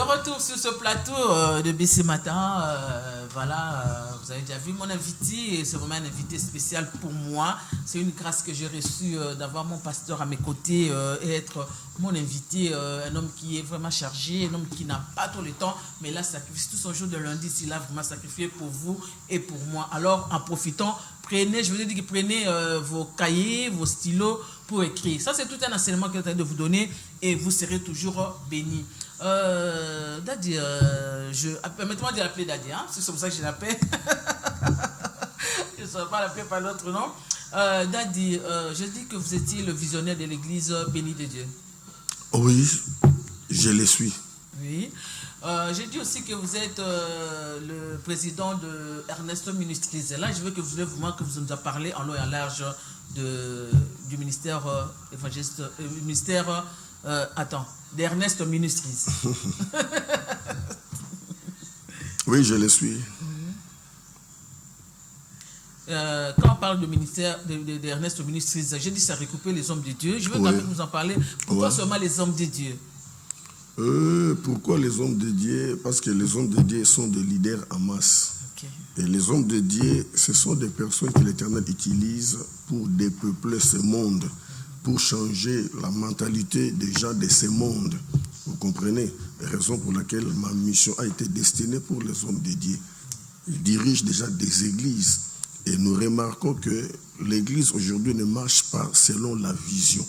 retour sur ce plateau de BC Matin. Voilà, vous avez déjà vu mon invité. C'est vraiment un invité spécial pour moi. C'est une grâce que j'ai reçue d'avoir mon pasteur à mes côtés et être mon invité. Un homme qui est vraiment chargé, un homme qui n'a pas tout le temps, mais là, sacrifie tout son jour de lundi. Il a vraiment sacrifié pour vous et pour moi. Alors, en profitant, prenez, je vous ai dit que prenez vos cahiers, vos stylos pour écrire. Ça, c'est tout un enseignement que je train de vous donner et vous serez toujours bénis. Daddy, permettez-moi de l'appeler Daddy, hein? C'est pour ça que je l'appelle. Je ne saurais pas l'appeler par l'autre nom. Daddy, je dis que vous étiez le visionnaire de l'église bénie de Dieu. Oui, je le suis. Oui. J'ai dit aussi que vous êtes le président de Ernest Ministries. Là, je veux que vous nous en parlez en long et en large du ministère évangéliste, ministère d'Ernest Ministries. Oui, je le suis. Quand on parle de ministère d'Ernest Ministries, j'ai dit ça recouper les hommes de Dieu. Je veux quand même nous en parler. Pourquoi seulement les hommes de Dieu? Pourquoi les hommes de Dieu? Parce que les hommes de Dieu sont des leaders en masse. Okay. Et les hommes de Dieu, ce sont des personnes que l'Éternel utilise pour dépeupler ce monde, pour changer la mentalité des gens de ce monde. Vous comprenez? Raison pour laquelle ma mission a été destinée pour les hommes de Dieu. Ils dirigent déjà des églises. Et nous remarquons que l'église aujourd'hui ne marche pas selon la vision.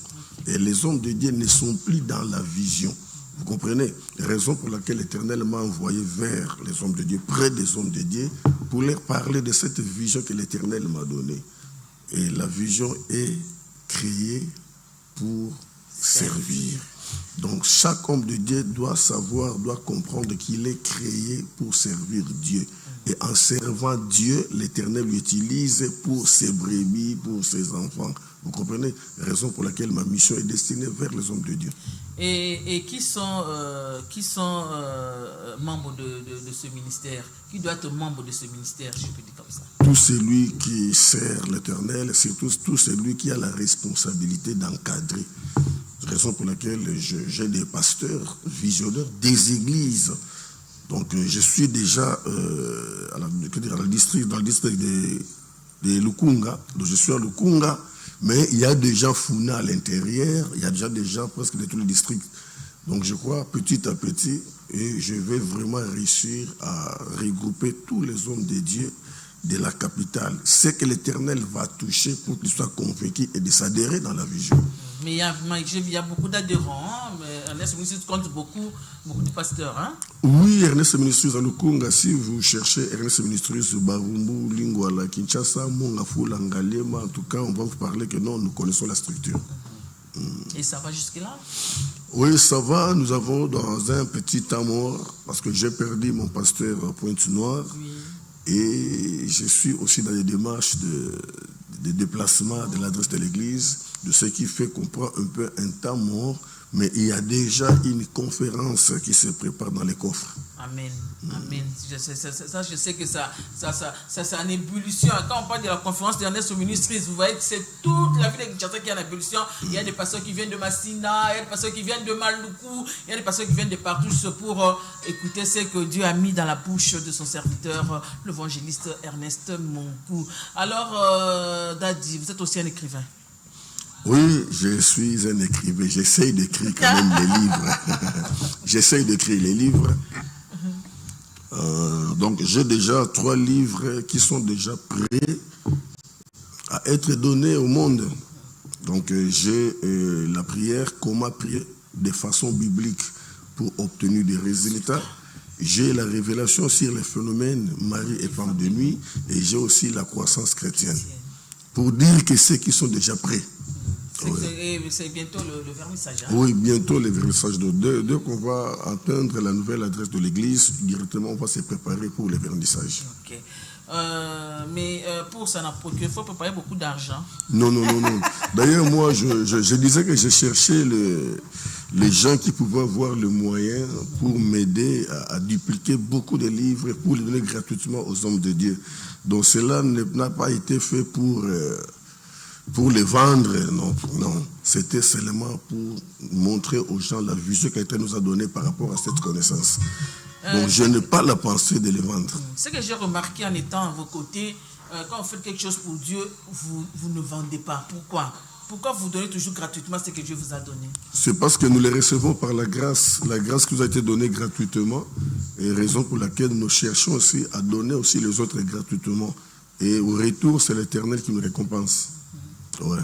Et les hommes de Dieu ne sont plus dans la vision. Vous comprenez? Raison pour laquelle l'Éternel m'a envoyé vers les hommes de Dieu, près des hommes de Dieu, pour leur parler de cette vision que l'Éternel m'a donnée. Et la vision est créée pour servir. Donc chaque homme de Dieu doit savoir, doit comprendre qu'il est créé pour servir Dieu. Et en servant Dieu, l'Éternel l'utilise pour ses brebis, pour ses enfants. Vous comprenez? Raison pour laquelle ma mission est destinée vers les hommes de Dieu. Et qui sont membres de ce ministère? Qui doit être membre de ce ministère, je peux dire comme ça? Tout celui qui sert l'Éternel, c'est tout celui qui a la responsabilité d'encadrer. Raison pour laquelle j'ai des pasteurs, visionnaires des églises. Donc je suis déjà dans le district de Lukunga. Donc je suis à Lukunga, mais il y a déjà Funa à l'intérieur, il y a déjà des gens presque de tous les districts. Donc je crois petit à petit, et je vais vraiment réussir à regrouper tous les hommes de Dieu de la capitale. C'est que l'Éternel va toucher pour qu'ils soient convaincus et de s'adhérer dans la vision. Mais il y a beaucoup d'adhérents, hein? Ernest Ministries compte beaucoup de pasteurs. Hein? Oui, Ernest Ministries à Lukunga, si vous cherchez Ernest Ministries, Barumbu, Lingwala, Kinshasa, Mongafula, Ngalema, en tout cas, on va vous parler que non, nous connaissons la structure. Et ça va jusque-là? Oui, ça va. Nous avons dans un petit temps mort, parce que j'ai perdu mon pasteur à Pointe-Noire. Oui. Et je suis aussi dans les démarches de déplacement de l'adresse de l'église, de ce qui fait qu'on prend un peu un temps mort, mais il y a déjà une conférence qui se prépare dans les coffres. Amen. Amen. Je sais que ça c'est en ébullition. Quand on parle de la conférence d'Ernest Ministries, vous voyez que c'est toute la ville de Kinshasa qui est en ébullition. Il y a des pasteurs qui viennent de Massina, il y a des pasteurs qui viennent de Maluku, il y a des pasteurs qui viennent de partout pour écouter ce que Dieu a mis dans la bouche de son serviteur, l'évangéliste Ernest Monkou. Alors, Daddy, vous êtes aussi un écrivain? Oui, je suis un écrivain. J'essaye d'écrire quand même des livres. J'essaye d'écrire les livres. Donc, j'ai déjà 3 livres qui sont déjà prêts à être donnés au monde. Donc, j'ai la prière, comment prier de façon biblique pour obtenir des résultats. J'ai la révélation sur les phénomènes mari et femme de nuit. Et j'ai aussi la croissance chrétienne. Pour dire que ceux qui sont déjà prêts. C'est bientôt le vernissage. Hein? Oui, bientôt le vernissage. Dès qu'on va atteindre la nouvelle adresse de l'église, directement on va se préparer pour le vernissage. Ok. Mais pour ça, il faut préparer beaucoup d'argent. Non. D'ailleurs, moi, je disais que je cherchais les gens qui pouvaient avoir le moyen pour m'aider à dupliquer beaucoup de livres pour les donner gratuitement aux hommes de Dieu. Donc cela n'a pas été fait pour pour les vendre, non. C'était seulement pour montrer aux gens la vision qu'Éternel nous a donnée par rapport à cette connaissance. Donc je n'ai pas la pensée de les vendre. Ce que j'ai remarqué en étant à vos côtés, quand vous faites quelque chose pour Dieu, vous ne vendez pas. Pourquoi? Pourquoi vous donnez toujours gratuitement ce que Dieu vous a donné? C'est parce que nous les recevons par la grâce qui nous a été donnée gratuitement, et raison pour laquelle nous cherchons aussi à donner aussi les autres gratuitement. Et au retour, c'est l'Éternel qui nous récompense. Ouais.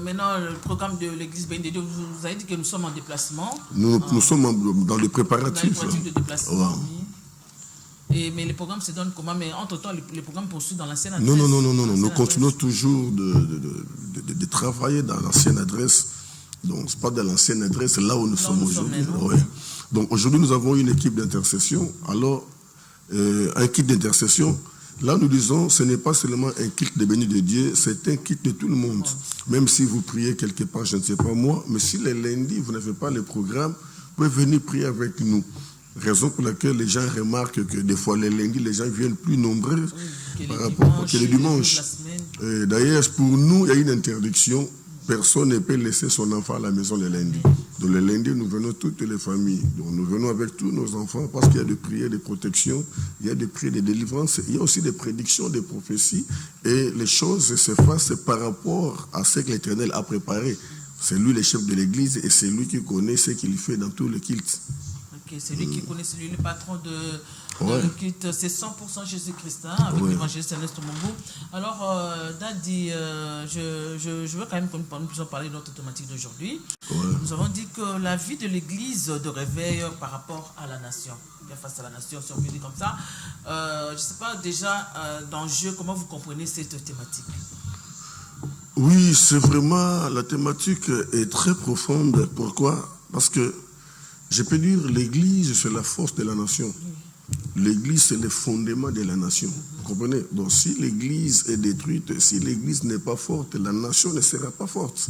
Maintenant, le programme de l'Église Béni de Dieu, vous avez dit que nous sommes en déplacement. Nous sommes dans les préparatifs. Dans les de déplacement, ouais. Mais les programmes se donnent comment? Mais entre-temps, les programmes poursuivent dans l'ancienne adresse. Non. Nous continuons toujours de travailler dans l'ancienne adresse. Donc, ce n'est pas dans l'ancienne adresse, là où nous sommes aujourd'hui. Ouais. Donc, aujourd'hui, nous avons une équipe d'intercession. Alors, un kit d'intercession, là, nous disons, ce n'est pas seulement un kit de béni de Dieu, c'est un kit de tout le monde. Ouais. Même si vous priez quelque part, je ne sais pas moi, mais si les lundis, vous n'avez pas le programme, vous pouvez venir prier avec nous. Raison pour laquelle les gens remarquent que des fois les lundis, les gens viennent plus nombreux par rapport que les dimanches. D'ailleurs, pour nous, il y a une interdiction. Personne ne peut laisser son enfant à la maison le lundi. Donc le lundi, nous venons toutes les familles. Donc nous venons avec tous nos enfants parce qu'il y a des prières de protection, il y a des prières de délivrance, il y a aussi des prédictions, des prophéties. Et les choses se passent par rapport à ce que l'Éternel a préparé. C'est lui le chef de l'Église et c'est lui qui connaît ce qu'il fait dans tout le culte. Okay, c'est lui qui connaît, c'est lui le patron le culte, c'est 100% Jésus-Christ, avec l'évangéliste Ernest Omongo. Alors, Daddy, je veux quand même que nous puissions parler de notre thématique d'aujourd'hui. Ouais. Nous avons dit que la vie de l'Église de réveil par rapport à la nation, face à la nation, si on peut dire comme ça. Je ne sais pas déjà d'enjeu, comment vous comprenez cette thématique? Oui, c'est vraiment, la thématique est très profonde. Pourquoi? Parce que je peux dire, l'Église, c'est la force de la nation. L'Église, c'est le fondement de la nation. Vous comprenez? Donc, si l'Église est détruite, si l'Église n'est pas forte, la nation ne sera pas forte.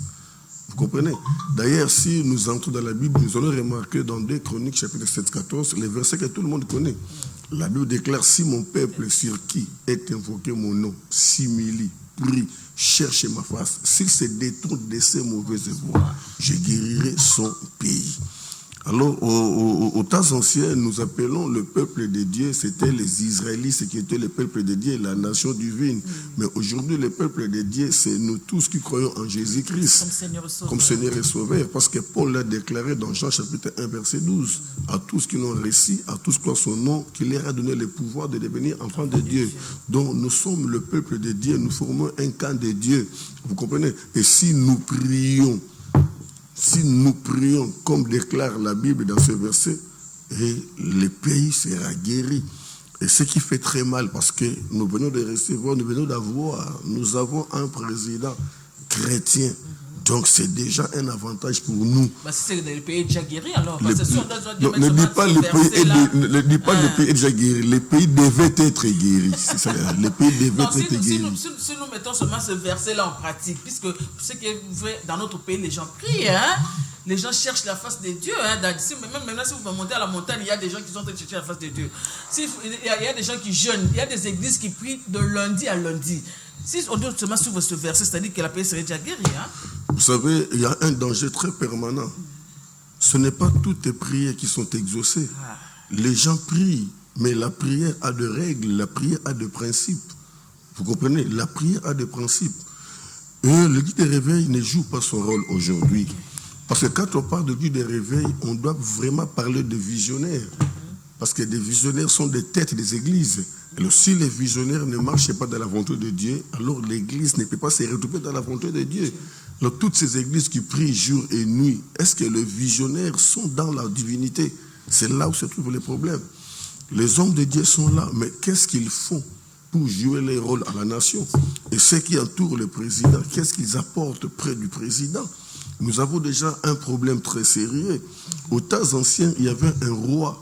Vous comprenez? D'ailleurs, si nous entrons dans la Bible, nous allons remarquer dans 2 Chroniques, chapitre 7-14, les versets que tout le monde connaît. La Bible déclare, si mon peuple sur qui est invoqué mon nom s'humilie, prie, cherche ma face, s'il se détourne de ses mauvaises voies, je guérirai son pays. Alors, au temps ancien, nous appelons le peuple de Dieu, c'était les Israélites qui étaient le peuple de Dieu, la nation divine. Mais aujourd'hui, le peuple de Dieu, c'est nous tous qui croyons en Jésus-Christ comme Seigneur et Sauveur. Parce que Paul l'a déclaré dans Jean chapitre 1, verset 12, à tous qui l'ont reçu, à tous qui croient son nom, qu'il leur a donné le pouvoir de devenir enfants de Dieu. Donc, nous sommes le peuple de Dieu, nous formons un camp de Dieu. Vous comprenez? Et si nous prions comme déclare la Bible dans ce verset, et le pays sera guéri. Et ce qui fait très mal, parce que nous venons de recevoir, nous avons un président chrétien. Donc c'est déjà un avantage pour nous. C'est le pays déjà guéri alors. Ne dis pas le pays est déjà guéri. Le pays devait être guéri. Le pays devait être guéri. Si nous mettons seulement ce verset-là en pratique, puisque ce qui est vrai dans notre pays, les gens prient, hein? Les gens cherchent la face de Dieu. Hein? Même maintenant, si vous montez à la montagne, il y a des gens qui sont en train de chercher la face de Dieu. Il y a des gens qui jeûnent. Il y a des églises qui prient de lundi à lundi. Si on doit seulement suivre ce verset, c'est-à-dire que la pays serait déjà guérie. Hein? Vous savez, il y a un danger très permanent. Ce n'est pas toutes les prières qui sont exaucées. Les gens prient, mais la prière a de règles, la prière a de principes. Vous comprenez? La prière a des principes. Et le guide de réveil ne joue pas son rôle aujourd'hui. Parce que quand on parle de guide de réveil, on doit vraiment parler de visionnaires. Parce que des visionnaires sont des têtes des églises. Alors, si les visionnaires ne marchent pas dans la volonté de Dieu, alors l'église ne peut pas se retrouver dans la volonté de Dieu. Alors, toutes ces églises qui prient jour et nuit, est-ce que les visionnaires sont dans la divinité? C'est là où se trouve le problème. Les hommes de Dieu sont là, mais qu'est-ce qu'ils font pour jouer les rôles à la nation? Et ceux qui entourent le président, qu'est-ce qu'ils apportent près du président? Nous avons déjà un problème très sérieux. Au temps ancien, il y avait un roi.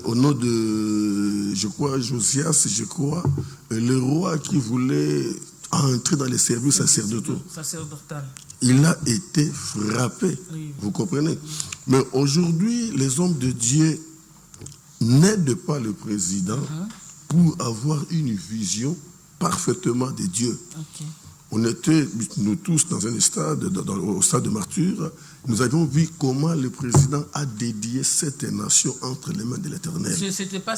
Au nom de, Josias, le roi qui voulait entrer dans les services sacerdotaux. Il a été frappé, vous comprenez? Mais aujourd'hui, les hommes de Dieu n'aident pas le président pour avoir une vision parfaitement de Dieu. On était, nous tous, dans un stade, au stade de Martyr. Nous avions vu comment le président a dédié cette nation entre les mains de l'Éternel. Il n'était pas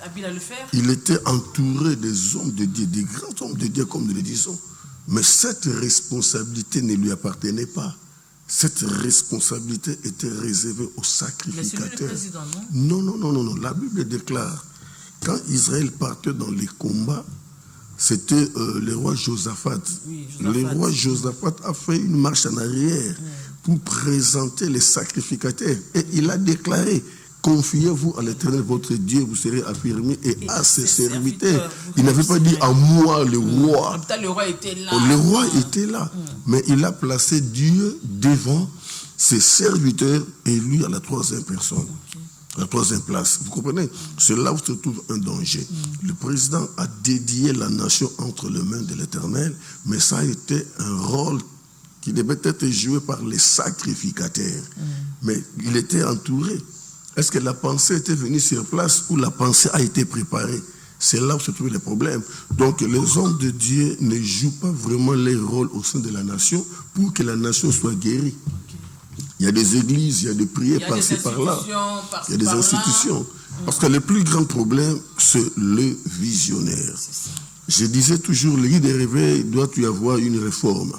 habile à le faire. Il était entouré des hommes de Dieu, des grands hommes de Dieu, comme nous le disons. Mais cette responsabilité ne lui appartenait pas. Cette responsabilité était réservée aux sacrificateurs. Mais c'est lui le président, non. La Bible déclare, quand Israël partait dans les combats, c'était le roi Josaphat. Oui, Le roi Josaphat a fait une marche en arrière pour présenter les sacrificateurs. Et il a déclaré, confiez-vous à l'Éternel, votre Dieu, vous serez affirmé, et à ses serviteurs. Il n'avait pas dit à moi, le roi. Le roi était là. Le roi était là. Mais il a placé Dieu devant ses serviteurs et lui à la troisième personne. La troisième place. Vous comprenez? C'est là où se trouve un danger. Le président a dédié la nation entre les mains de l'Éternel, mais ça a été un rôle qui devait être joué par les sacrificateurs. Mais il était entouré. Est-ce que la pensée était venue sur place ou la pensée a été préparée? C'est là où se trouvent les problèmes. Donc les hommes de Dieu ne jouent pas vraiment leur rôle au sein de la nation pour que la nation soit guérie. Il y a des églises, il y a des prières par-ci, par-là. Il y a des institutions. Parce que le plus grand problème, c'est le visionnaire. Je disais toujours, l'église des réveils doit y avoir une réforme.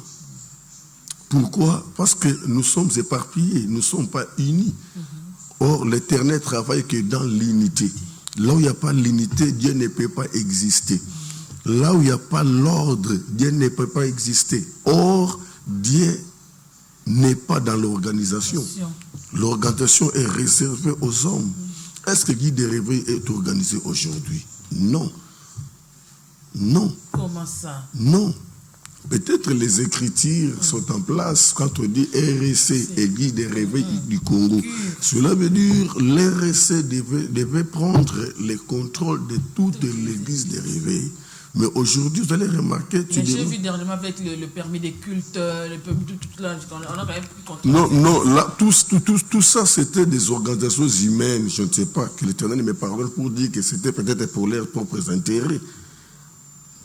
Pourquoi? Parce que nous sommes éparpillés, nous ne sommes pas unis. Or, l'Éternel travaille que dans l'unité. Là où il n'y a pas l'unité, Dieu ne peut pas exister. Là où il n'y a pas l'ordre, Dieu ne peut pas exister. Or, Dieu n'est pas dans l'organisation. L'organisation est réservée aux hommes. Est-ce que Guy des Réveils est organisé aujourd'hui? Non. Non. Comment ça? Non. Peut-être les écritures sont en place quand on dit RSC, Église des Réveils du Congo. Cela veut dire l'RSC devait prendre le contrôle de toute l'Église des Réveils. Mais aujourd'hui, vous allez remarquer... J'ai vu dernièrement avec le permis des cultes, le permis de tout là, on a quand même pris contrôle. Non, là, tout ça, c'était des organisations humaines. Je ne sais pas, que l'Éternel me pardonne pour dire que c'était peut-être pour leurs propres intérêts.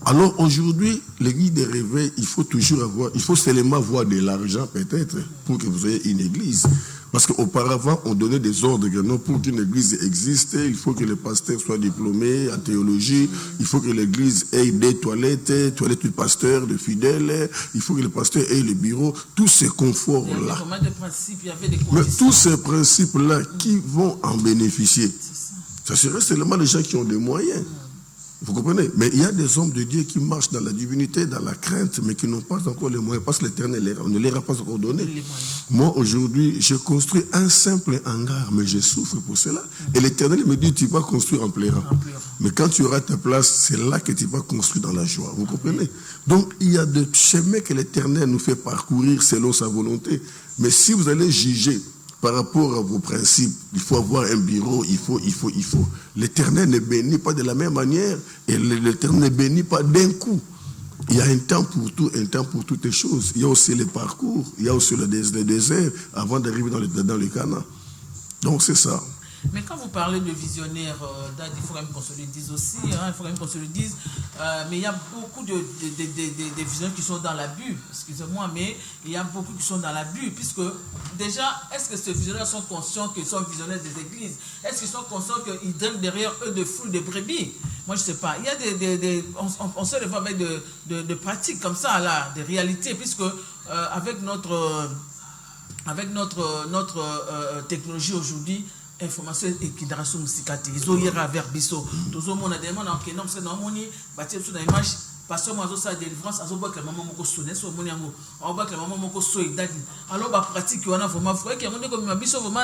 Alors aujourd'hui, l'église des réveils, il faut seulement avoir de l'argent peut-être pour que vous ayez une église. Parce qu'auparavant, on donnait des ordres que non, pour qu'une église existe, il faut que le pasteur soit diplômé en théologie, il faut que l'église ait des toilettes du pasteur, de fidèles, il faut que le pasteur ait le bureau, tous ces conforts-là. Mais tous ces principes-là, qui vont en bénéficier? Ça serait seulement les gens qui ont des moyens. Vous comprenez? Mais il y a des hommes de Dieu qui marchent dans la divinité, dans la crainte, mais qui n'ont pas encore les moyens, parce que l'Éternel ne les a pas encore donnés. Moi, aujourd'hui, je construis un simple hangar, mais je souffre pour cela. Et l'Éternel me dit, tu vas construire en pleurant. Mais quand tu auras ta place, c'est là que tu vas construire dans la joie. Vous comprenez? Donc, il y a des chemins que l'Éternel nous fait parcourir selon sa volonté. Mais si vous allez juger par rapport à vos principes, il faut avoir un bureau, il faut. L'Éternel ne bénit pas de la même manière et l'Éternel ne bénit pas d'un coup. Il y a un temps pour tout, un temps pour toutes les choses. Il y a aussi le parcours, il y a aussi le désert avant d'arriver dans le Canaan. Donc c'est ça. Mais quand vous parlez de visionnaires, il faut quand même qu'on se le dise aussi, il faut quand même qu'on se le dise, mais il y a beaucoup de visionnaires qui sont dans l'abus, excusez-moi, mais il y a beaucoup qui sont dans l'abus, puisque déjà, est-ce que ces visionnaires sont conscients qu'ils sont visionnaires des églises? Est-ce qu'ils sont conscients qu'ils drainent derrière eux de foules de brebis? Moi, je ne sais pas. Il y a on se lève avec de pratiques comme ça, là, des réalités, puisque avec notre technologie aujourd'hui, information ekidaration musikati izo yera vers biso tozo mona demande en kenom parce que non moni batie sur na image parce que moi zo sa délivrance azo ba que maman moko sonner so moni yango on ba que maman moko so idadi alors ba pratique wana vraiment faut que moni comme biso vraiment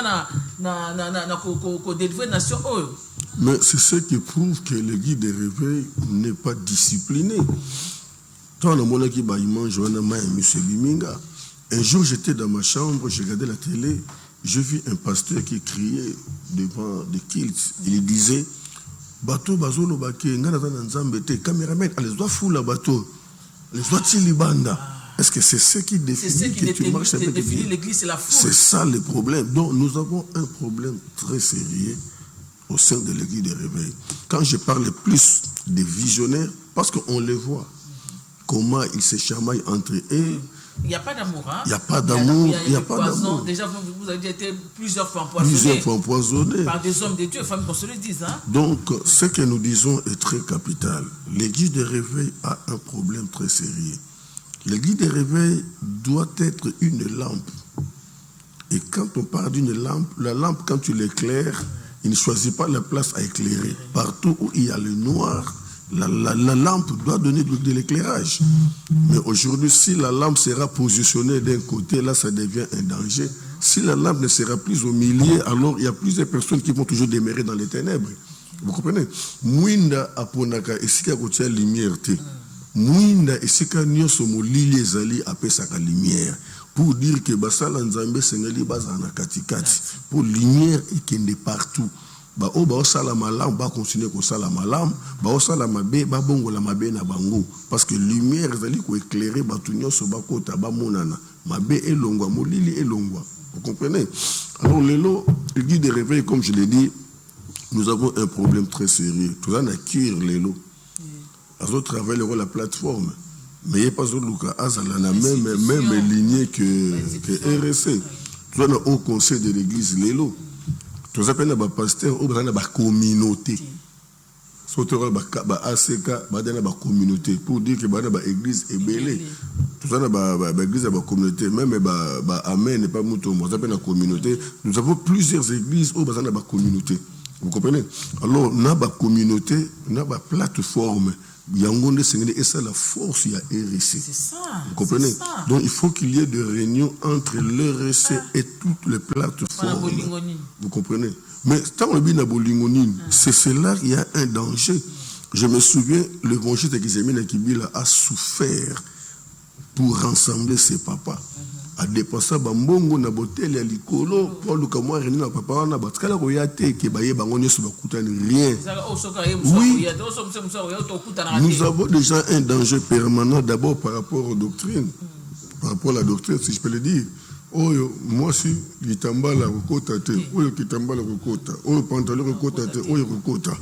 na ko délivrer nation oh. Mais c'est ce qui prouve que le guide des réveils n'est pas discipliné. Toi le mona qui ba image wana ma monsieur Biminga. Un jour j'étais dans ma chambre, je regardais la télé. J'ai vu un pasteur qui criait devant des kilts. Il disait bateau bazolo bake ngana na nzambe te caméraman allez doit fou la bateau les doit tilibanda. Est-ce que c'est ce qui définit que tu marches avec l'église? C'est la foule. C'est ça le problème. Donc nous avons un problème très sérieux au sein de l'église des réveils. Quand je parle plus des visionnaires, parce qu'on les voit. comment ils se chamaillent entre eux. Il n'y a pas d'amour. Hein? Il n'y a pas d'amour. Il n'y a pas d'amour. Déjà, vous avez été plusieurs fois empoisonnés. Par des hommes de Dieu, il faut qu'on se le dise. Hein? Donc, ce que nous disons est très capital. L'église de réveil a un problème très sérieux. L'église de réveil doit être une lampe. Et quand on parle d'une lampe, la lampe, quand tu l'éclaires, il ne choisit pas la place à éclairer. Partout où il y a le noir, la lampe doit donner de l'éclairage. Mais aujourd'hui, si la lampe sera positionnée d'un côté, là, ça devient un danger. Si la lampe ne sera plus au milieu, alors il y a plusieurs personnes qui vont toujours demeurer dans les ténèbres. Vous comprenez? Mouinda aponaka esika kotia lumière te. Mouinda esika nyoso molili ezali apesaka lumière. Pour dire que basala nzambe sengeli bazana katikati. Pour lumière ekende partout. Ba o ba osala malam ba continuer ko sala malam ba osala mabe ba bongo la mabe na bango parce que lumière ezali ko éclairer batu nyonso ba kota ba monana mabe elongwa molili elongwa. Vous comprenez? Alors lelo l'église de réveil, comme je l'ai dit, nous avons un problème très sérieux. Tout ça n'a cuire lelo azo travailler la plateforme mais il n'y a pas de azala na même lignée que RSC. Tout ça au conseil de l'église lelo. Tout ça appelle un pasteur ou une communauté. Sauteur ACK, une communauté pour dire que l'église est belle. Tout ça l'église est une communauté. Même Amen n'est pas mouton. Ça s'appelle une communauté. Nous avons plusieurs églises où une communauté. Vous comprenez? Alors, nous avons une communauté, nous avons une plateforme. Et ça, la force, il y a RSC. C'est ça. Vous comprenez? Donc, il faut qu'il y ait des réunions entre l'RSC et toutes les plateformes. Vous comprenez? Mais tant qu'on a bolingonine, c'est là qu'il y a un danger. Je me souviens, l'évangile de Kizemina Kibila a souffert pour rassembler ses papas. A dépensé bambongo na botel ya likolo pour le kamwa reni na papa na batkala ko yate ke baye bango nyoso bakutani rien. Oui. Nous avons déjà un danger permanent d'abord par rapport aux doctrines. Par rapport à la doctrine, si je peux le dire. Oyo moi si litambala kokota te, oyo kitambala kokota, oyo pantalon kokota te, oyo kokota.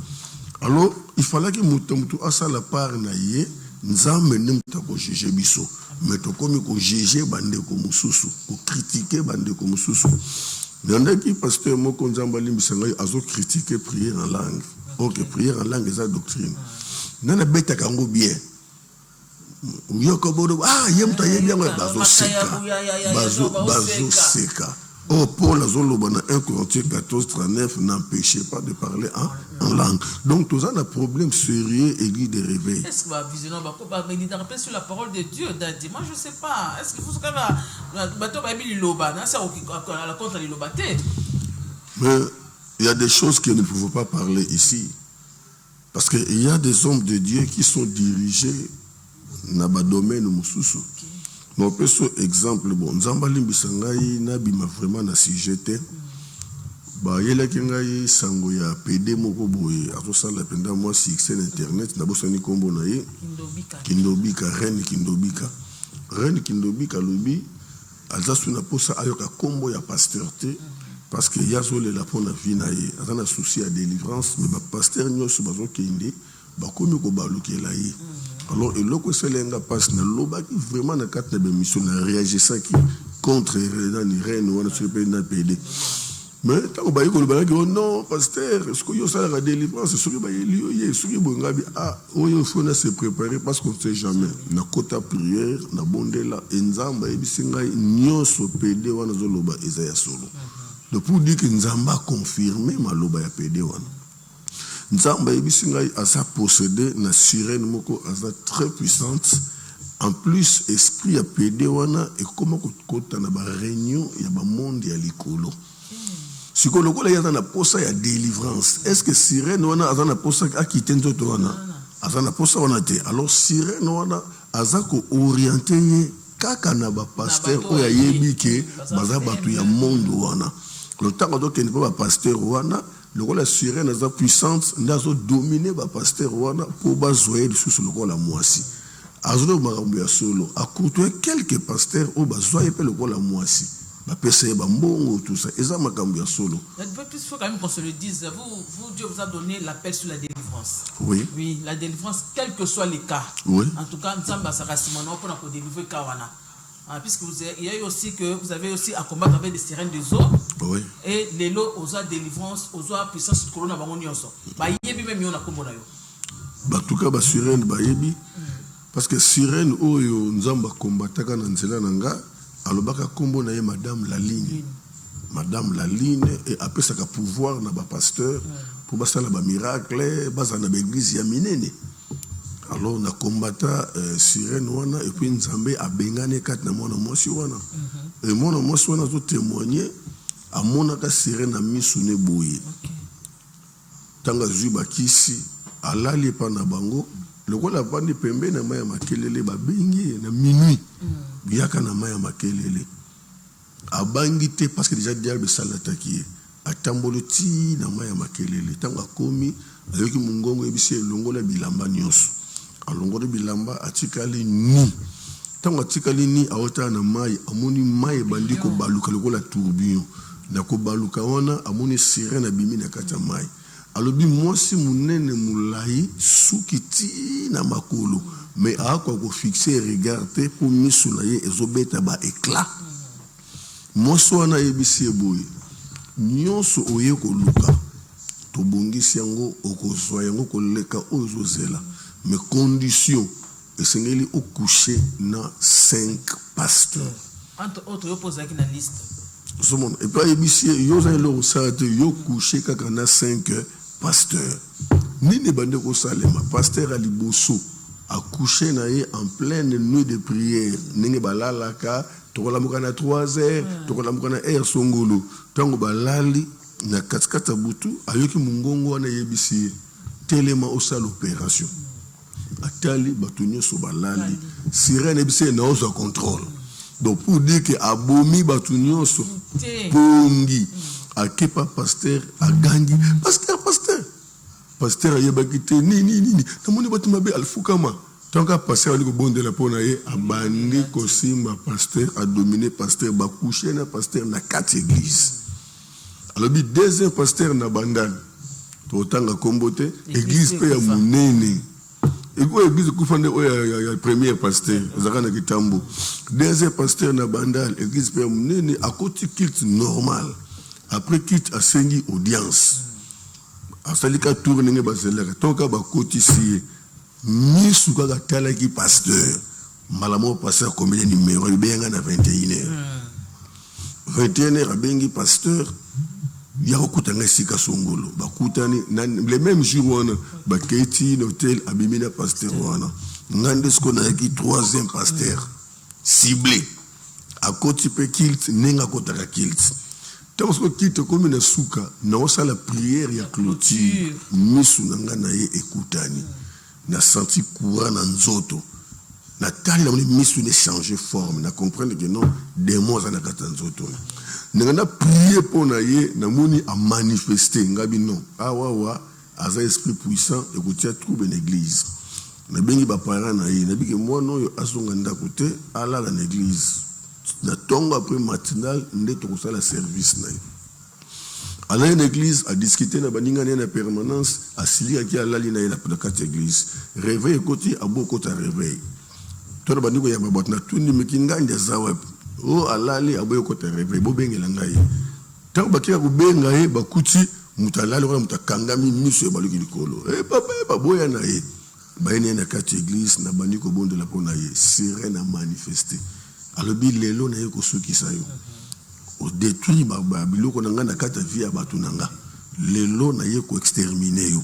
Alors, il fallait que mutu à ça la part na ye, nzambe nemta ko juger biso. Mais to komi ko juger bande ko mususu, ko critiquer bande ko mususu. Nanda ki pasteur moko nzamba limbisanga azo critiquer prière en langue. OK, prière en langue c'est la doctrine. Nana beta kango bien. Yemta yebia bazo seka. Oh, Paul Azolobana 1 Corinthiens 14:39 n'empêchez pas de parler en langue. Donc, tout ça, a un problème sérieux, église de réveil. Est-ce que vous va méditer sur la parole de Dieu? Moi, je ne sais pas. Est-ce qu'il faut que mais il y a des choses que nous ne pouvons pas parler ici. Parce qu'il y a des hommes de Dieu qui sont dirigés dans le domaine de Moussoussou. Mon petit exemple, bon, Nzambali Bisangai n'abima vraiment na sujet. Bah, il y a qui ngai sango ya PD moko boye. Ato sala penda moi succès internet na bosani kombo na ye. Kindobika, Reine Kindobika. Reine Kindobika lobi alzasu na posa ayoka kombo ya pasteur te parce que ya zole la pona vie na ye. Azana souci à délivrance mais ba pasteur nyoso bazo kende ba komi ko balukela ye. Alors, et là, c'est l'enga passe na loba qui vraiment na carte de mission na réagir ça qui contre Reine ou na na PD. Mais tant que baïko le balaki non pasteur, est-ce que yo ça la délivrance, est-ce que baïli yo est-ce que bongabi il faut se préparer parce qu'on sait jamais. Na kota prière, na bondela enzamba ebisinga nyoso PD wana zo loba ezaya solo. Donc pour dire que nzamba confirmé ma loba ya PD wana. Nzamba ebisingai asa possédé na sirène moko asa très puissante. En plus esprit a pédé wana et comment kota na ba réunion ya ba monde ya likolo. Sikoloko la yana posa ya délivrance. Est-ce que sirène wana asa na posa a quitté nzoto wana? Asa na posa wana te. Alors sirène wana asa ko orienter kaka na ba pasteur o ya yebike baza batu ya monde wana. Le temps que ne pas pasteur wana le rôle la sirène est puissante, nous avons dominé le pasteur Rwanda pour bazoyer sous le rôle la moisi. Azolo marambia solo, à côté quelques pasteurs au bazoyer le rôle la moisi. Ba pese ba mbongo tout ça, eza makambia solo. Il faut quand même qu'on se le dise, vous Dieu vous a donné l'appel sur la délivrance. délivrance. Oui. Oui, la délivrance, quels que soient les cas. Oui. En tout cas, nous avons délivrer Kawana. Puisque il y a eu aussi que vous avez aussi à combattre avec des sirènes des eaux. Oui. Et les lots aux délivrance, aux puissance de corona bangonioso. Bah yebi même yon a komona yo. Bah tout cas bah sirène bah yebi. Parce que sirène oyo nzamba combataka na nzela nanga alobaka kombo na ye madame la ligne. Madame la ligne et après ça ka pouvoir na ba pasteur pour basala ba miracle baza na l'église ya minene. Alors na kombata sirène wana et puis nzambe a bengane kat na mona mosi wana. Et mona mosi wana zo témoigner a mona ka sirène a misune boye. Tanga zuba kisi alali pa na bango lokola bandi pembe na maya makelele ba bengi na minuit. Biaka na maya makelele. Abangi te parce que déjà diable salataki. Atambolo ti na maya makelele tanga komi ayoki mungongo ebisi longola bilamba nyonso. Alongore bilamba atikali ni tango atikali ni awota na mai amoni mai bandi ko baluka lokola tourbillon na ko baluka wana amoni sirène abimi na kata mai alobi mwasi munene mulai sukiti na makolo mais akwa ko fixer regarder pour misu na ye ezobeta ba éclat mwasi wana ebisi eboye nyonso oye ko luka to bongisi yango okozwa yango koleka ozozela. Mes conditions, et c'est qu'il au coucher dans 5 pasteurs. Entre autres, vous posez une liste. Et puis, il y a couché dans 5 pasteurs. Ni ne bande ko salema, pasteur Ali Bosso a couché en pleine nuit de prière. Ninge balalaka, tokola mukana 3 heures, tokola mukana air songolo. Tango balali na katkata butu, ayoki mungongo wana yebisi telema osal opération. Atali batunyo so balali sirène ebise na ozo contrôle donc pour dire que abomi batunyo so pongi akepa pasteur agangi pasteur ayebaki te ni namoni batu mabe alfukama tanka pasteur ali ko bondela pona ye abandi ko simba pasteur a dominer pasteur ba coucher na pasteur na 4 églises alors bi deuxième pasteur na bandane to tanga kombote église pe ya munene. Et quoi église kufande oya premier pasteur zakana kitambo deuxième pasteur na bandal église pe munene à côté culte normal après culte a sengi audience a salika tour ninge bazelaka tonka ba côté si misu ka tala ki pasteur malamo pasteur combien numéro benga na 21h 21h bengi pasteur ya okutanga sika songolo bakutani le même jour wana baketi l'hôtel abimina pasteur wana ngande ce qu'on a qui troisième pasteur ciblé à côté pe kilt nenga kotaka kilt tant que kilt comme na suka na osala prière ya clôture misu nanga na ye ekutani na senti courant na nzoto na tali na misu ne changer forme na comprendre que non démons na kata nzoto n'a prié pour naïe n'a moni a manifester ngabi non awa aza esprit puissant et que trouble une église na bengi ba parents naïe na biki moi non yo asonga nda côté ala na église na tongo après matinal ndeto ko sala service naïe ala une église a discuter na baninga na permanence asili aki ala li na la 4 église réveil côté a beaucoup ta réveil to ba ndiko ya babot na tundi mikinga ndia zawa o alali aboye ko te réveil bo bengela ngai tango bakia ko benga ye bakuti mutalali ko mutakangami miso e baluki likolo papa boya na ye ba ene na 4 église na bandiko bondo la pona ye sirène a manifester alobi lelo na ye ko soki sayo o détruit ba biloko na ngana kata vie ya batu nanga lelo na ye ko exterminer yo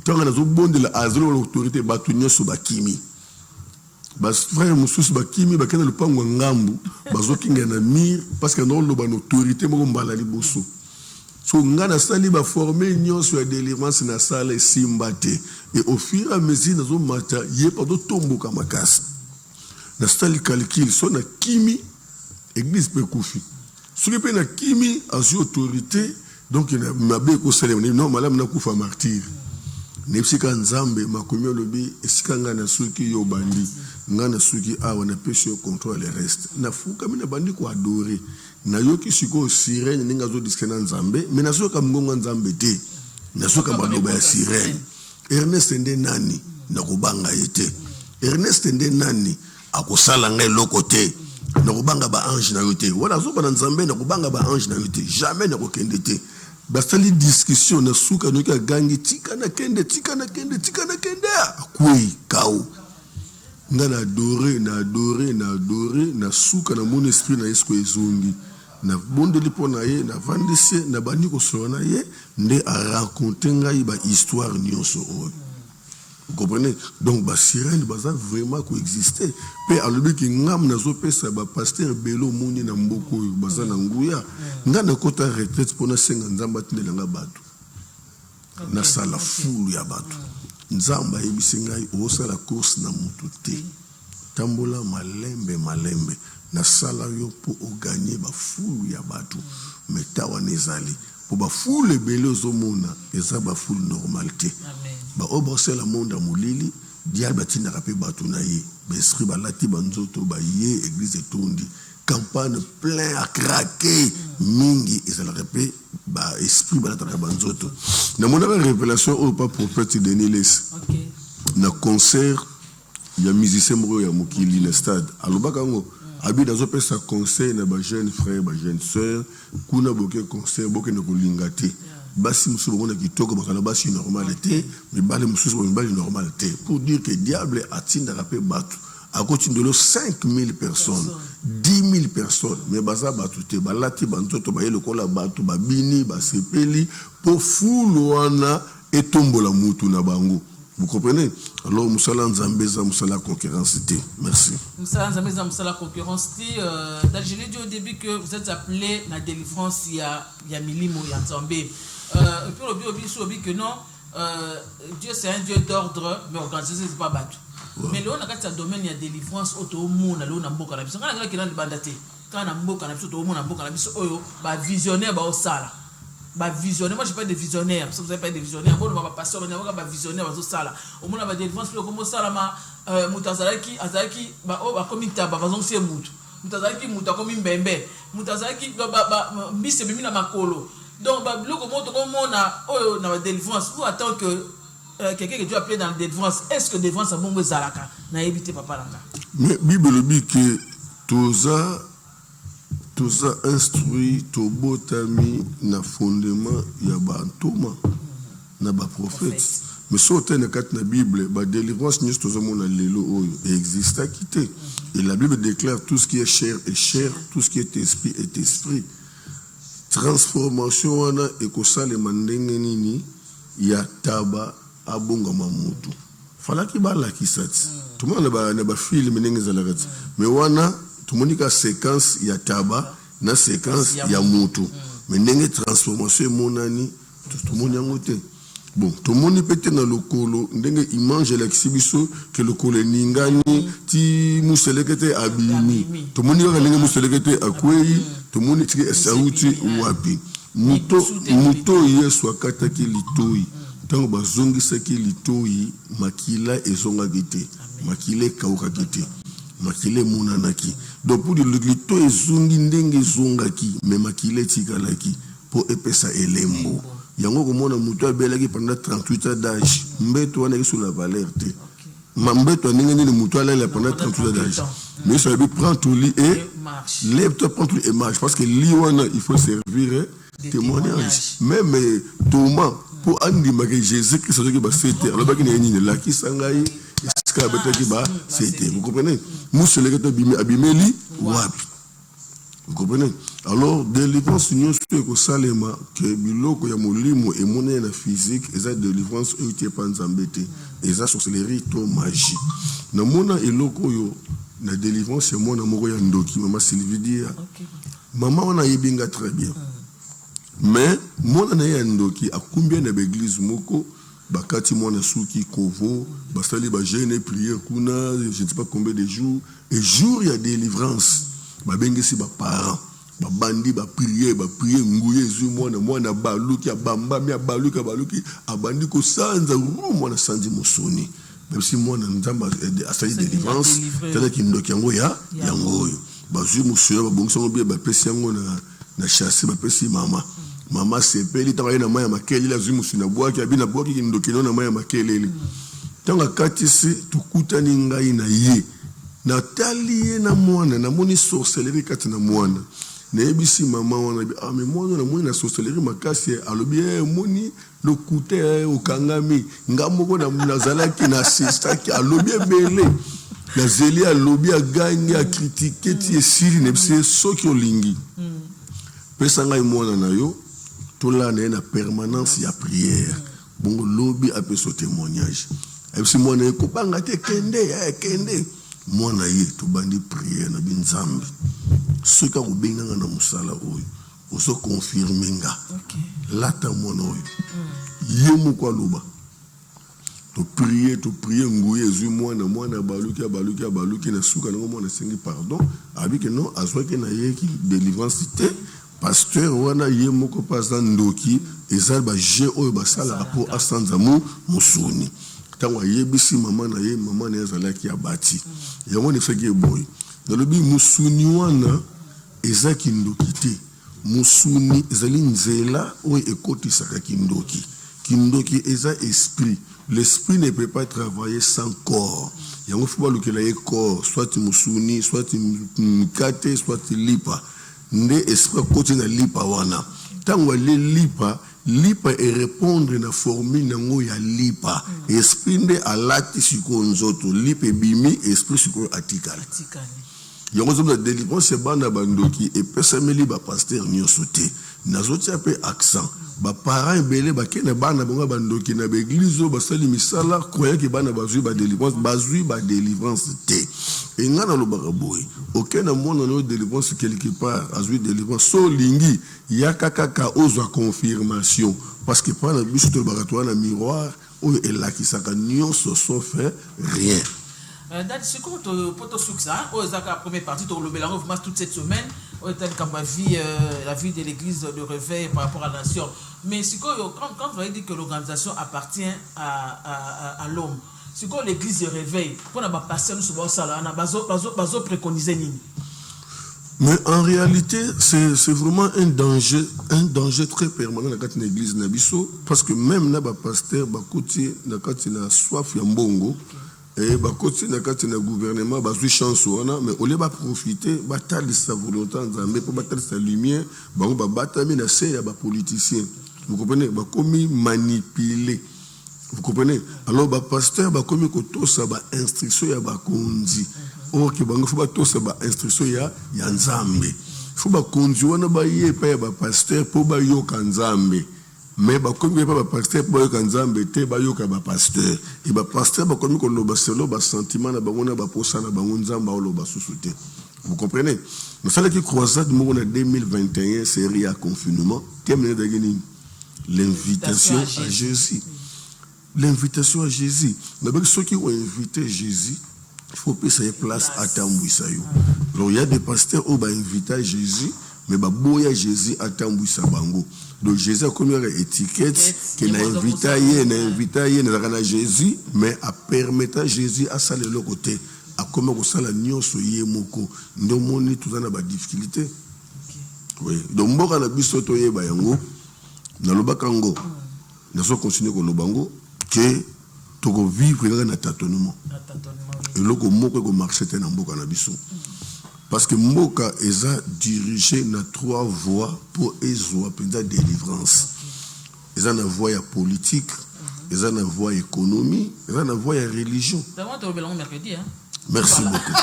tango na zo bondo la azlo l'autorité batu nyoso bakimi bas frère mususu bakimi bakena lupango ngambu bazokinga na mir parce que non lo ban autorité moko mbala liboso so ngana sali ba former nyonso ya délivrance na sala simbate et au fur et à mesure nazo mata ye pas do tomboka makasi na sali calcul so na kimi église pe kufi so ke pe na kimi as autorité donc na mabe ko célébrer non malam na kufa martyr nepsika nzambe makomi lobi esika ngana suki yo bandi ngana suki awa na pêche au contrôle le reste na fuka mina bandi ko adorer na yoki siko sirène ninga zo diskena nzambe mais na soka mngonga nzambe te na soka baloba ya sirène Ernest nde nani nakubanga ete Ernest nde nani akosala ngai lokote nakubanga ba ange na yote wala zo bana nzambe nakubanga ba ange na yote jamais nakokende te basali discussion na suka noki gangi tika na kende akui kao nga na adoré na suka na mon esprit na esko ezongi na bondeli pona ye na vandise na bandi ko sona ye nde a raconter ngai ba histoire nyonso o. Vous comprenez? Donc ba sirène baza vraiment coexister pe alobi ki ngam na zo pesa ba pasteur belo moni na mboko baza na nguya nga na kota retraite pona senga nzamba tindela nga bato na sala fulu ya bato nzamba yebisi ngai osala course na mutu te tambola malembe na sala yo po o gagner ba fulu ya bato meta wanezali po ba fulu ebele ozomona eza ba fulu normalité ba obosela la monde mulili diable batinaka pe bato na ye ba esprit balati banzoto ba ye église etondi campagne plein à craquer mingi ezalaka pe ba esprit balataka banzoto na mona ba révélation au pas prophète Denis Les na concert ya musicien moko ya mokili na stade alobaka ngo abi dazo pesa conseil na ba jeune frère ba jeune sœur kuna boke conseil boke na kolinga te basi musu bongo kitoko bakala basi normalité mais bale musu bongo bale normalité pour dire que diable atinda rapé batu à côté de l'eau 5000 personnes 10 000 personnes mais baza batu te balati bantoto ba yelo kola batu ba bini ba sepeli pour fuluana et tombola mutu na bango. Vous comprenez? Alors, Moussala Nzambeza, Moussala concurrence. Merci. Moussala Nzambeza, Moussala concurrence. Je l'ai dit au début que vous êtes appelé la délivrance, il y a Milimo, il y a Nzambé. Et puis, on dit que non, Dieu c'est un Dieu d'ordre, mais organisé, c'est pas battu. Mais là, on a quand domaine, il y a délivrance, auto monde, là, on a beaucoup de quand on a qui dans le bandaté, quand on a beaucoup de tout le monde a beaucoup de visionnaire, au sala. Bah visionnaire, moi je parle de visionnaire, parce que vous n'avez pas de visionnaire, moi je ne vais pas passer, on a pas visionnaire, on va au moins on va délivrance, comme ça, là, Moutazalaki, Azalaki, bah comme une taba, par exemple c'est Mout, Moutazalaki, Mouta comme une bembe, Moutazalaki, bah bis c'est bimina makolo, donc bah le comment on a délivrance, vous attendez que quelqu'un que Dieu appelé dans la délivrance, est-ce que délivrance a bon zalaka, n'a évité papa là. Mais Bible dit que tout ça instruit to botami na fondement ya bantoma na ba prophète mais sauter na kat na Bible ba délivrance ni to zamona lelo oyo existe à quitter et la Bible déclare tout ce qui est chair est chair, tout ce qui est esprit. Transformation wana ekosale mandenge nini ya taba abonga mamutu fala ki bala kisati tout le monde na ba film ndenge zalakati mais wana tumonika séquence ya taba na séquence ya mutu mais ndenge transformation monani tout monde yangote bon tout monde peut na lokolo ndenge image l'exhibition que lokolo ningani ti muselekete abimi tout monde nga ndenge muselekete akwei tout monde tiki esauti wapi muto yesu akataki litoi tango bazongisa ki litoi makila ezonga gite makile kauka gite makile monanaki donc pour le lito ezongi ndenge zongaki mais makile tikalaki pour epesa elembo yango komona muto abelaki pendant 38 ans d'âge mbeto wana ki sur la valeur te mambeto ndenge ni muto ala pendant 38 ans d'âge mais ça veut prendre tout lit et lève-toi prendre tout et marche parce que li wana il faut servir témoignage même Thomas pour andima que Jésus Christ soki ba c'était alors ba ki ni la ki sangai c'était, vous comprenez? Vous comprenez? Alors, délivrance, nous sommes au Salema, que Biloko ya molimo et monnaie la physique, et ça délivrance, eux, tu n'es pas embêté. Et ça, c'est les rites magie. Na mona et loko yo, la délivrance, c'est moi, na moko ya ndoki, maman Sylvie dit, maman, on a yébinga très bien. Mais, moi, na ya ndoki, à combien d'églises moko, bakati mwana suki kovo basali ba jeûne prière kuna je ne sais pas combien de jours et jour il y a délivrance ba bengisi ba parents ba bandi ba prier nguye zu mwana baluki abamba mi baluki abandi ko sanza mwana sanzi mosoni même si mwana nzamba asali délivrance tala ki ndoki yango ya yango yo ba zu musuna ba bongisa ngo ba pesi yango na chasser ba pesi mama Maman sepeli tanga na maya makeli la zumu sina boaki abina boaki kindokino na maya makeli. Tanga katisi tukutani ngai na ye. Na tali na mwana na moni sorcellerie kati na mwana. Na ebisi mama wana bi mais mwana na moni na sorcellerie makasi alobi moni le kute okangami ngamoko na nazalaki na sistaki alobi ebele. La zeli alobi a gagné a critiquer ti esili ne bise soki olingi. Pesa ngai mwana na yo tola na permanence ya prière. Bongo lobi a pe so témoignage. Ebisi mwana ko banga te kende. Mwana ye to bandi prière na binzambi. Ce ka ko benga na musala oyo. Oso confirmer nga. Lata mwana oyo. Yemu kwa loba. To prier nguye zu mwana baluki na suka na mwana sengi pardon. Abi que non azwa ke na ye ki délivrance te. Pasteur wana ye moko pasa ndoki ezal ba je oyo basala rapport a sanzamu musuni tangwa yebisi mama na ye mama na ezalaki abati yango ne feki boy dalobi musuni wana ezaki ndoki te musuni ezali nzela oyo ekotisaka kindoki eza esprit. L'esprit ne peut pas travailler sans corps. Yango faut pas le corps soit musuni soit mkate soit lipa nde esprit côté na lipa wana tangwa le lipa et répondre na formule nango ya lipa esprit nde alati siko nzoto lipa bimi esprit siko atikala yango zo na délivrance bana bandoki et pesameli ba pasteur nyonso te nazoti ape accent ba parents belé ba kena bana bonga bandoki na l'église ba sali misala croyant que bana bazui ba délivrance te et ngana lo baraboy aucun amona no délivrance quelque part azui délivrance so lingi yakaka ozo confirmation parce que pas la bus to baratoire na miroir ou et là qui saka nyonso so fait rien. C'est comme pour ça, la première partie, tu as toute cette semaine, la vie de l'église de réveil par rapport à la nation. Mais quand vous avez dit que l'organisation appartient à l'homme, c'est quoi l'église de réveil? Pour ne pas passer sur ça, on a préconisé. Mais en réalité, c'est vraiment un danger très permanent dans l'église Nabiso, parce que même na pasteur, na soif ya mbongo. Et bah côté na gouvernement bah sous chance mais au lieu de profiter bataille sa volonté mais pour bataille sa lumière bah on va batailler na c'est ya ba politicien vous comprenez bah comme manipuler vous comprenez alors bah pasteur bah comme ko to sa ba instruction ya ba konzi OK bah faut ba to sa ba instruction ya nzambe faut ba konzi wana ba ye pa ya ba pasteur pour ba yo kanzambe. Mais comme il n'y a pas de pasteur, il y a un pasteur. Et le pasteur, comme il y a un sentiment, il y a un sous-soutien. Vous comprenez? Nous savons que la croisade en 2021, c'est un confinement. L'invitation à Jésus. L'invitation à Jésus. Ceux qui ont invité Jésus, il faut payer place à Tambouissayo. Alors il y a des pasteurs qui ont invité Jésus, mais il y a Jésus à Tambouissabango. Donc Jésus a comme une étiquette qu'il a invité Jésus, mais à permettre Jésus à saler le côté. À comment on sale l'agneau soyez moko. Nous avons tout dans la difficulté. Oui. Donc moi quand la bisoto ye bayango, na lobakango, na so continuer ko lobango que toko vivre dans un tâtonnement. Et loko moko ko marcher na mboka na biso. Parce que Mboka est dirigé dans 3 voies pour la délivrance. Ils ont une voie politique, ils ont une voie économie, ils ont une voie religion. Merci beaucoup.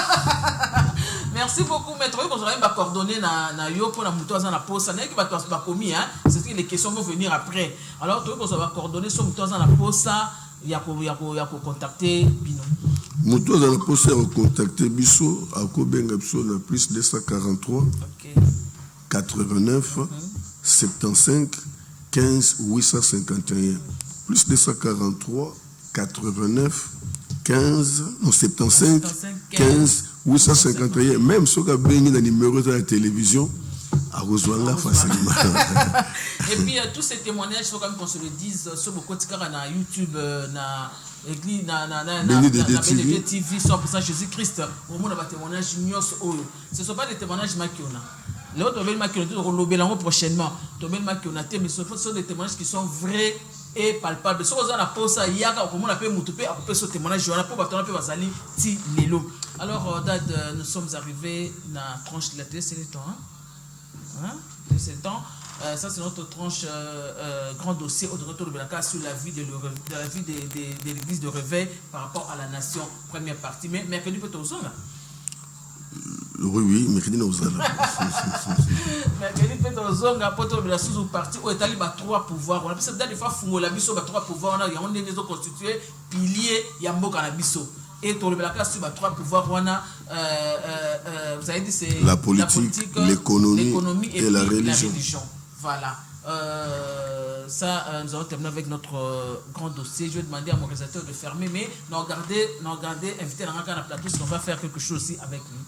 Merci beaucoup, maître. Vous avez coordonné na yo pour la mouton dans la pause. Ça n'est pas commis, hein. C'est les questions vont venir après. Alors, vous avez coordonné sur mouton dans la pause. Il y a contacter Bino. Mouton dans la pause a contacté Bisso à Kobenga Bisso na plus 243 89 75 15 851 plus 243 89 15 non 75 15 851 même ceux qui ont béni dans numéro de la télévision à rejoindre facilement. Et puis tous ces témoignages, il faut quand même qu'on se le dise sur beaucoup de cas na YouTube na église na TV 100% Jésus-Christ. Au moins on a des témoignages. Ce ne sont pas des témoignages maquiona. L'autre prochainement. Mais ce sont des témoignages qui sont vrais et palpables. Si vous avez la pause, il y a un témoignage. Alors, Dad, nous sommes arrivés à la tranche de la télé, c'est le temps. Hein? C'est le temps. Ça, c'est notre tranche grand dossier au retour de Belaka sur la vie de l'église de réveil par rapport à la nation. Première partie. Mais mercredi, peut-être aux hommes. Oui, mercredi, nous allons. Mercredi, peut-être aux hommes, peut-être la sous-partie où est allé trois pouvoirs. On a pu des fois fouiller la biso, trois pouvoirs. On a des maisons constituées, piliers, yambo canabiso. Et pour le Belaka sur trois pouvoirs, on a, vous avez dit, c'est la politique, l'économie et la religion. Voilà. Ça, nous allons terminer avec notre grand dossier. Je vais demander à mon réalisateur de fermer, mais nous regardez, inviter dans un plateau, si on va faire quelque chose aussi avec lui.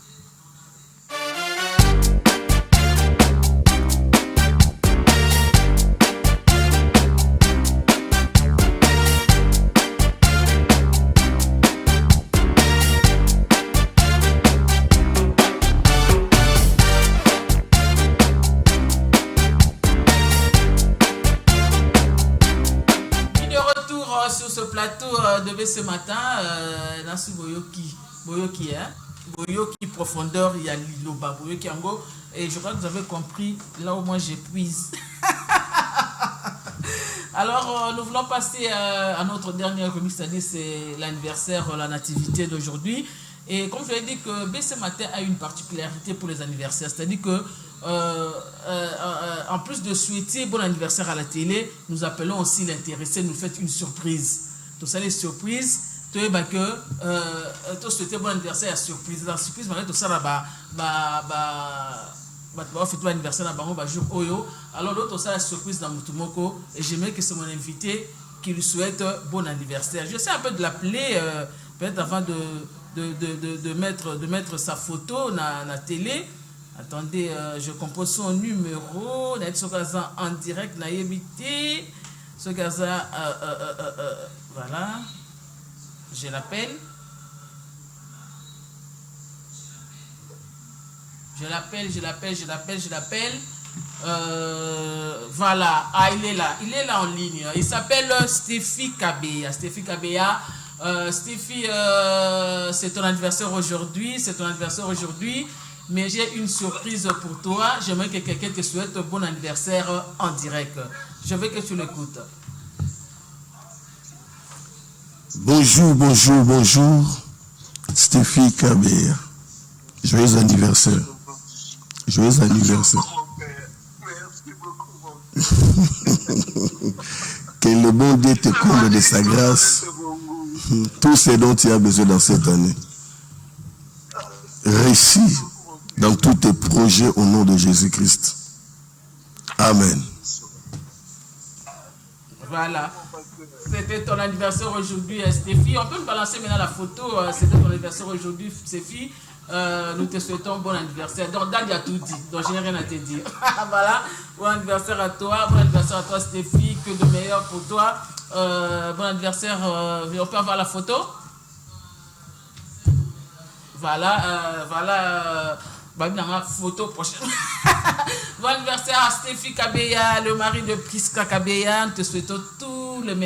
Sur ce plateau de ce matin, Nasu Boyoki profondeur, il y a Liloba Boyoki Ango, et je crois que vous avez compris là où moi j'épuise. Alors, nous voulons passer à notre dernière remise, c'est-à-dire c'est l'anniversaire, la nativité d'aujourd'hui. Et comme je l'ai dit, que BC Matin a une particularité pour les anniversaires, c'est-à-dire que en plus de souhaiter bon anniversaire à la télé, nous appelons aussi l'intéressé, nous faites une surprise. Tout ça, les surprises, tu sais que tu souhaites bon anniversaire à surprise. La surprise, tout ça, fait ton anniversaire dans jour Oyo. Alors, l'autre, ça, la surprise dans Mutumoko. Et j'aimerais que c'est mon invité qui lui souhaite bon anniversaire. J'essaie un peu de l'appeler, peut-être avant de mettre sa photo dans la télé. Attendez, je compose son numéro. En direct, voilà. Je l'appelle. Voilà. Ah, il est là en ligne. Il s'appelle Stéphie Kabea. Stéphie, c'est ton anniversaire aujourd'hui. Mais j'ai une surprise pour toi. J'aimerais que quelqu'un te souhaite un bon anniversaire en direct. Je veux que tu l'écoutes. Bonjour. Stéphie Kabea. Joyeux anniversaire. Merci beaucoup. Que le bon Dieu te comble de sa grâce. Tout ce dont tu as besoin dans cette année. Réussis dans tous tes projets au nom de Jésus-Christ. Amen. Voilà. C'était ton anniversaire aujourd'hui, Stéphie. On peut me balancer maintenant la photo. C'était ton anniversaire aujourd'hui, Stéphie. Nous te souhaitons bon anniversaire. Donc, Dadi a tout dit. Donc, je n'ai rien à te dire. Voilà. Bon anniversaire à toi. Bon anniversaire à toi, Stéphie. Que de meilleur pour toi. Bon anniversaire. On peut avoir la photo? Voilà. Photo prochaine. Bon anniversaire à Stéphie Kabea, le mari de Priska Kabea. Nous te souhaitons tout